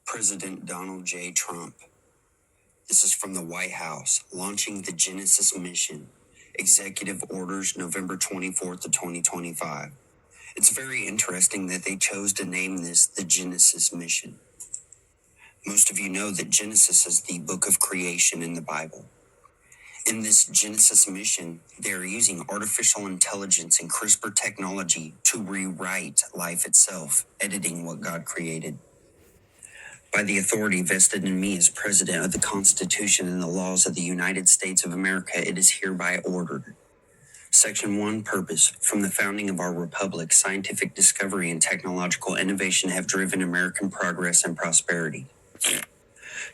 President Donald J. Trump. This is from the White House, launching the Genesis mission. Executive Orders, November 24th of 2025. It's very interesting that they chose to name this the Genesis mission. Most of you know that Genesis is the book of creation in the Bible. In this Genesis mission, they are using artificial intelligence and CRISPR technology to rewrite life itself, editing what God created. By the authority vested in me as President of the Constitution and the laws of the United States of America, it is hereby ordered. Section 1, Purpose. From the founding of our republic, scientific discovery and technological innovation have driven American progress and prosperity.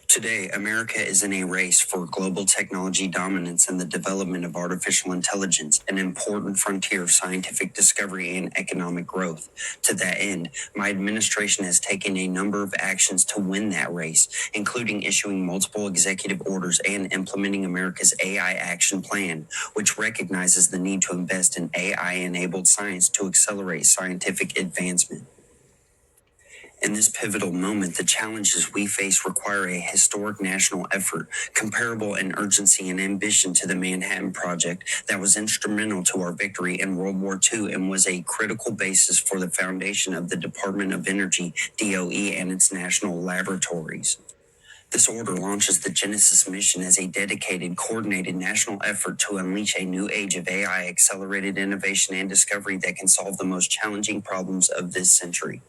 Today, America is in a race for global technology dominance and the development of artificial intelligence, an important frontier of scientific discovery and economic growth. To that end, my administration has taken a number of actions to win that race, including issuing multiple executive orders and implementing America's AI Action Plan, which recognizes the need to invest in AI-enabled science to accelerate scientific advancement. In this pivotal moment, the challenges we face require a historic national effort, comparable in urgency and ambition to the Manhattan Project that was instrumental to our victory in World War II and was a critical basis for the foundation of the Department of Energy, DOE, and its national laboratories. This order launches the Genesis mission as a dedicated, coordinated national effort to unleash a new age of AI accelerated innovation and discovery that can solve the most challenging problems of this century.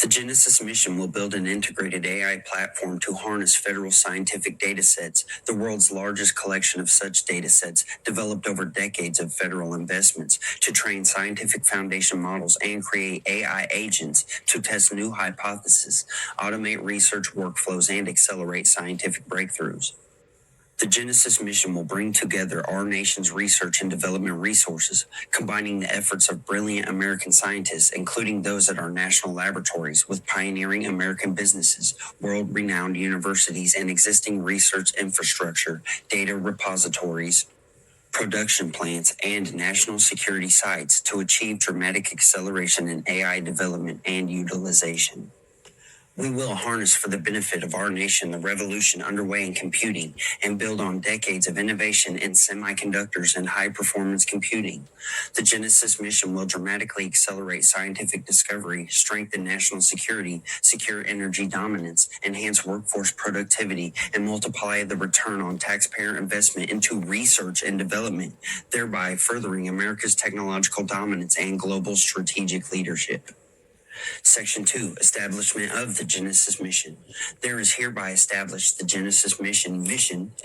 The Genesis mission will build an integrated AI platform to harness federal scientific datasets, the world's largest collection of such datasets developed over decades of federal investments, to train scientific foundation models and create AI agents to test new hypotheses, automate research workflows, and accelerate scientific breakthroughs. The Genesis mission will bring together our nation's research and development resources, combining the efforts of brilliant American scientists, including those at our national laboratories, with pioneering American businesses, world-renowned universities, and existing research infrastructure, data repositories, production plants, and national security sites to achieve dramatic acceleration in AI development and utilization. We will harness for the benefit of our nation the revolution underway in computing and build on decades of innovation in semiconductors and high-performance computing. The Genesis mission will dramatically accelerate scientific discovery, strengthen national security, secure energy dominance, enhance workforce productivity, and multiply the return on taxpayer investment into research and development, thereby furthering America's technological dominance and global strategic leadership. Section 2, Establishment of the Genesis Mission. There is hereby established the Genesis Mission,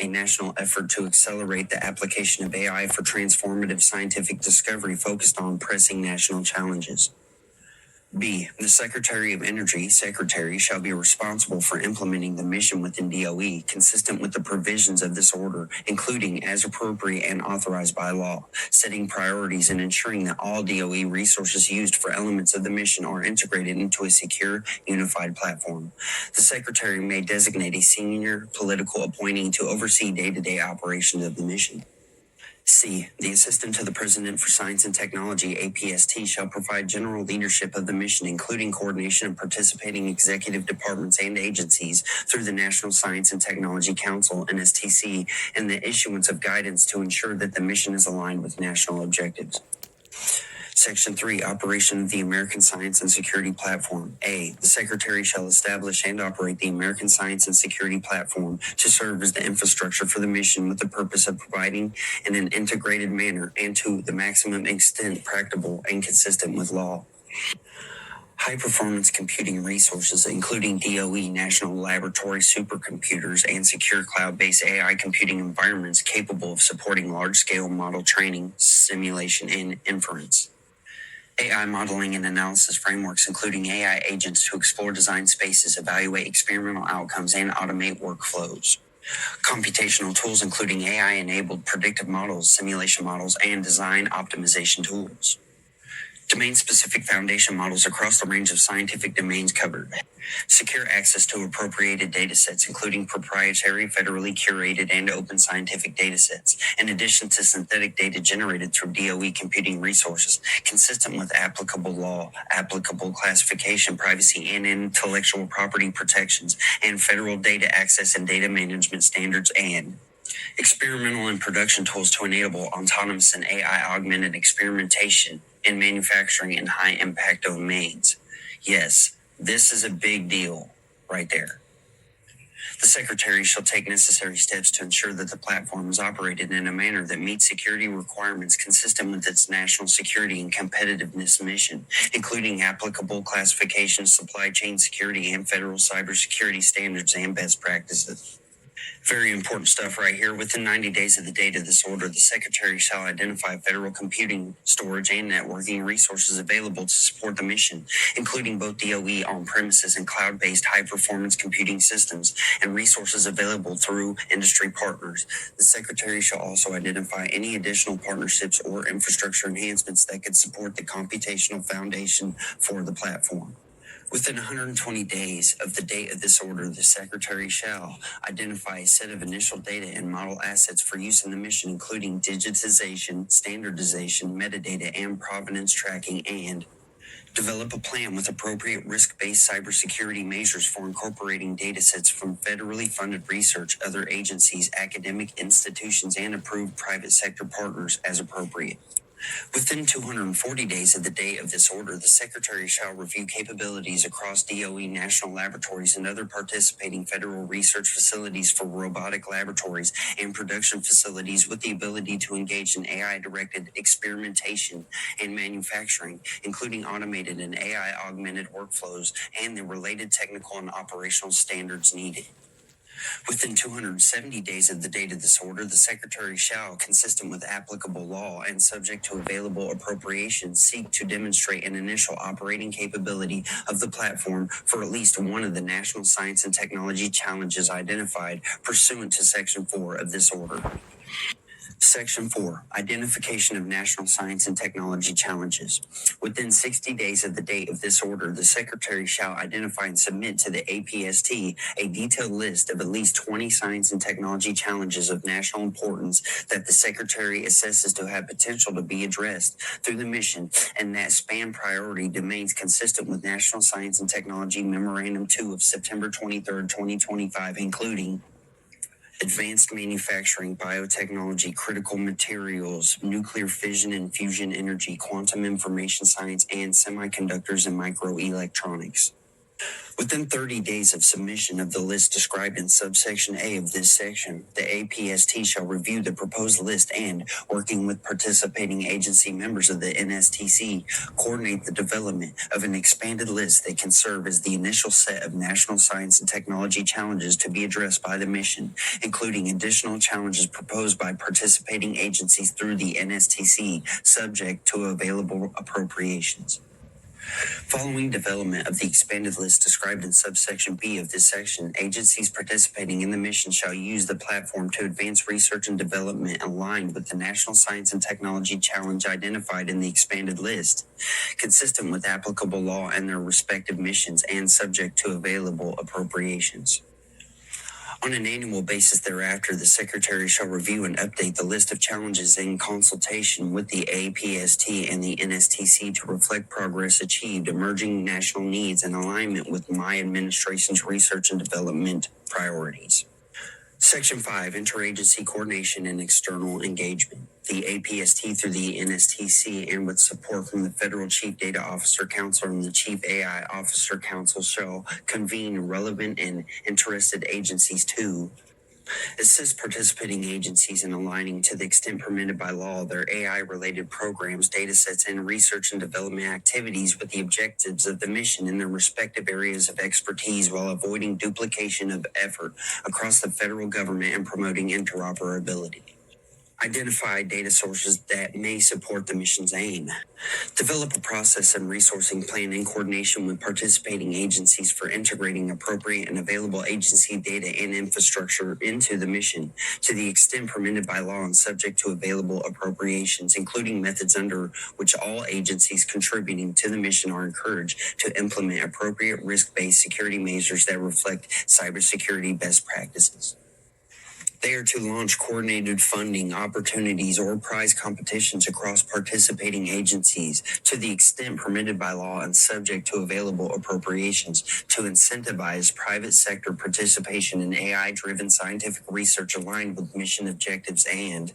a national effort to accelerate the application of AI for transformative scientific discovery focused on pressing national challenges. B. The Secretary of Energy, Secretary, shall be responsible for implementing the mission within DOE, consistent with the provisions of this order, including as appropriate and authorized by law, setting priorities and ensuring that all DOE resources used for elements of the mission are integrated into a secure, unified platform. The Secretary may designate a senior political appointee to oversee day-to-day operations of the mission. C. The Assistant to the President for Science and Technology, APST, shall provide general leadership of the mission, including coordination of participating executive departments and agencies through the National Science and Technology Council, NSTC, and the issuance of guidance to ensure that the mission is aligned with national objectives. Section 3, Operation of the American Science and Security Platform. A. The Secretary shall establish and operate the American Science and Security Platform to serve as the infrastructure for the mission with the purpose of providing in an integrated manner and to the maximum extent practicable and consistent with law. High-performance computing resources, including DOE National Laboratory supercomputers and secure cloud-based AI computing environments capable of supporting large-scale model training, simulation, and inference. AI modeling and analysis frameworks, including AI agents to explore design spaces, evaluate experimental outcomes, and automate workflows. Computational tools, including AI-enabled predictive models, simulation models, and design optimization tools. Domain-specific foundation models across the range of scientific domains covered. Secure access to appropriated datasets, including proprietary, federally curated, and open scientific datasets, in addition to synthetic data generated through DOE computing resources, consistent with applicable law, applicable classification, privacy, and intellectual property protections, and federal data access and data management standards, and experimental and production tools to enable autonomous and AI-augmented experimentation in manufacturing in high-impact domains. Yes, this is a big deal right there. The Secretary shall take necessary steps to ensure that the platform is operated in a manner that meets security requirements consistent with its national security and competitiveness mission, including applicable classification, supply chain security, and federal cybersecurity standards and best practices. Very important stuff right here. Within 90 days of the date of this order, the Secretary shall identify federal computing, storage, and networking resources available to support the mission, including both DOE on-premises and cloud-based high-performance computing systems, and resources available through industry partners. The Secretary shall also identify any additional partnerships or infrastructure enhancements that could support the computational foundation for the platform. Within 120 days of the date of this order, the Secretary shall identify a set of initial data and model assets for use in the mission, including digitization, standardization, metadata, and provenance tracking, and develop a plan with appropriate risk-based cybersecurity measures for incorporating datasets from federally funded research, other agencies, academic institutions, and approved private sector partners as appropriate. Within 240 days of the date of this order, the Secretary shall review capabilities across DOE national laboratories and other participating federal research facilities for robotic laboratories and production facilities with the ability to engage in AI-directed experimentation and manufacturing, including automated and AI-augmented workflows and the related technical and operational standards needed. Within 270 days of the date of this order, the Secretary shall, consistent with applicable law and subject to available appropriations, seek to demonstrate an initial operating capability of the platform for at least one of the national science and technology challenges identified pursuant to Section 4 of this order. Section 4, Identification of National Science and Technology Challenges. Within 60 days of the date of this order, the Secretary shall identify and submit to the APST a detailed list of at least 20 science and technology challenges of national importance that the Secretary assesses to have potential to be addressed through the mission and that span priority domains consistent with National Science and Technology Memorandum 2 of September 23, 2025, including advanced manufacturing, biotechnology, critical materials, nuclear fission and fusion energy, quantum information science, and semiconductors and microelectronics. Within 30 days of submission of the list described in subsection A of this section, the APST shall review the proposed list and, working with participating agency members of the NSTC, coordinate the development of an expanded list that can serve as the initial set of national science and technology challenges to be addressed by the mission, including additional challenges proposed by participating agencies through the NSTC, subject to available appropriations. Following development of the expanded list described in subsection B of this section, agencies participating in the mission shall use the platform to advance research and development aligned with the national science and technology challenge identified in the expanded list, consistent with applicable law and their respective missions and subject to available appropriations. On an annual basis thereafter, the Secretary shall review and update the list of challenges in consultation with the APST and the NSTC to reflect progress achieved, emerging national needs, and alignment with my administration's research and development priorities. Section 5, Interagency Coordination and External Engagement. The APST through the NSTC and with support from the Federal Chief Data Officer Council and the Chief AI Officer Council shall convene relevant and interested agencies to assist participating agencies in aligning to the extent permitted by law their AI-related programs, datasets, and research and development activities with the objectives of the mission in their respective areas of expertise while avoiding duplication of effort across the federal government and promoting interoperability. Identify data sources that may support the mission's aim. Develop a process and resourcing plan in coordination with participating agencies for integrating appropriate and available agency data and infrastructure into the mission to the extent permitted by law and subject to available appropriations, including methods under which all agencies contributing to the mission are encouraged to implement appropriate risk-based security measures that reflect cybersecurity best practices. They are to launch coordinated funding opportunities or prize competitions across participating agencies to the extent permitted by law and subject to available appropriations to incentivize private sector participation in AI-driven scientific research aligned with mission objectives and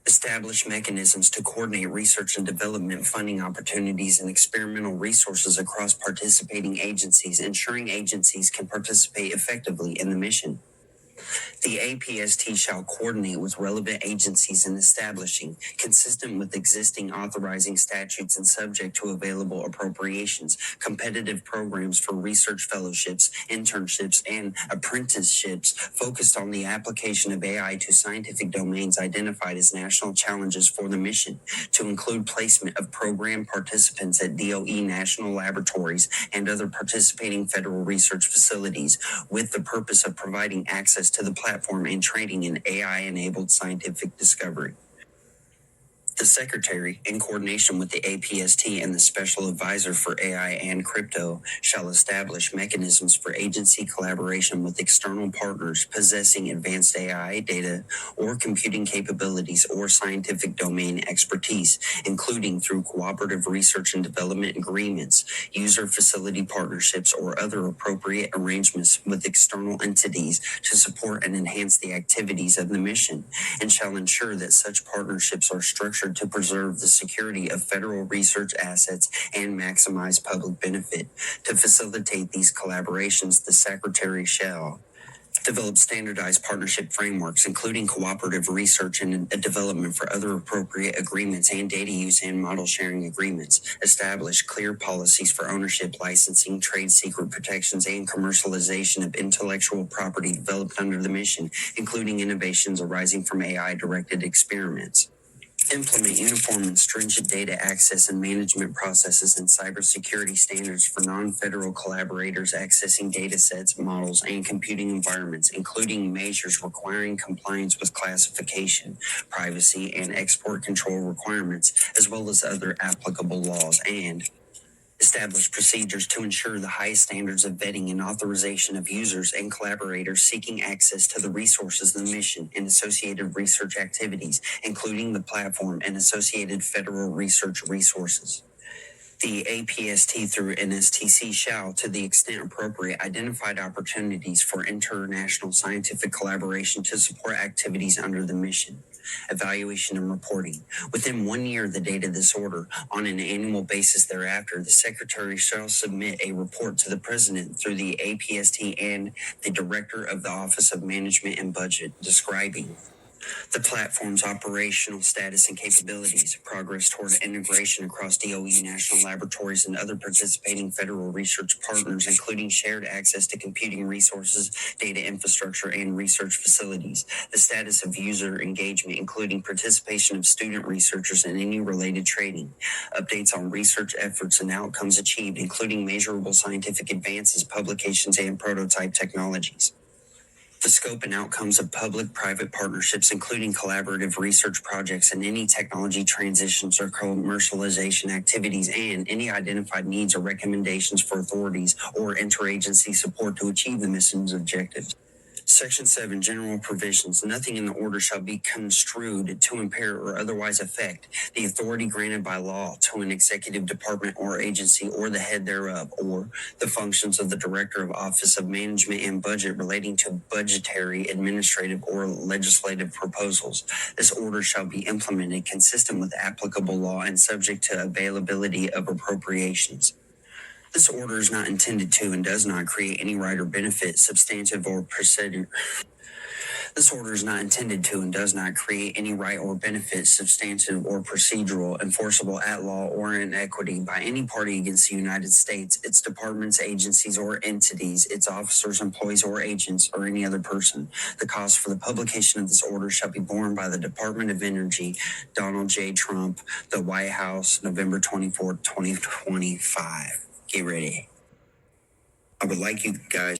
establish mechanisms to coordinate research and development funding opportunities and experimental resources across participating agencies, ensuring agencies can participate effectively in the mission. The APST shall coordinate with relevant agencies in establishing, consistent with existing authorizing statutes and subject to available appropriations, competitive programs for research fellowships, internships, and apprenticeships focused on the application of AI to scientific domains identified as national challenges for the mission, to include placement of program participants at DOE national laboratories and other participating federal research facilities, with the purpose of providing access to the platform and training in AI-enabled scientific discovery. The Secretary, in coordination with the APST and the Special Advisor for AI and Crypto, shall establish mechanisms for agency collaboration with external partners possessing advanced AI, data, or computing capabilities or scientific domain expertise, including through cooperative research and development agreements, user facility partnerships, or other appropriate arrangements with external entities to support and enhance the activities of the mission, and shall ensure that such partnerships are structured to preserve the security of federal research assets and maximize public benefit. To facilitate these collaborations, the Secretary shall develop standardized partnership frameworks, including cooperative research and development for other appropriate agreements and data use and model sharing agreements. Establish clear policies for ownership, licensing, trade secret protections, and commercialization of intellectual property developed under the mission, including innovations arising from AI-directed experiments. Implement uniform and stringent data access and management processes and cybersecurity standards for non-federal collaborators accessing data sets, models, and computing environments, including measures requiring compliance with classification, privacy, and export control requirements, as well as other applicable laws, and establish procedures to ensure the highest standards of vetting and authorization of users and collaborators seeking access to the resources of the mission and associated research activities, including the platform and associated federal research resources. The APST through NSTC shall, to the extent appropriate, identify opportunities for international scientific collaboration to support activities under the mission. Evaluation and reporting. Within 1 year of the date of this order, on an annual basis thereafter, the Secretary shall submit a report to the President through the APST and the Director of the Office of Management and Budget describing the platform's operational status and capabilities, progress toward integration across DOE national laboratories and other participating federal research partners, including shared access to computing resources, data infrastructure, and research facilities, the status of user engagement, including participation of student researchers and any related training, updates on research efforts and outcomes achieved, including measurable scientific advances, publications, and prototype technologies. The scope and outcomes of public-private partnerships, including collaborative research projects and any technology transitions or commercialization activities, and any identified needs or recommendations for authorities or interagency support to achieve the mission's objectives. Section 7, General Provisions. Nothing in the order shall be construed to impair or otherwise affect the authority granted by law to an executive department or agency or the head thereof, or the functions of the Director of Office of Management and Budget relating to budgetary, administrative, or legislative proposals. This order shall be implemented consistent with applicable law and subject to availability of appropriations. This order is not intended to and does not create any right or benefit, substantive or procedure. This order is not intended to and does not create any right or benefit, substantive or procedural, enforceable at law or in equity by any party against the United States, its departments, agencies, or entities, its officers, employees, or agents, or any other person. The cost for the publication of this order shall be borne by the Department of Energy, Donald J. Trump, the White House, November 24th, 2025. Get ready. I would like you guys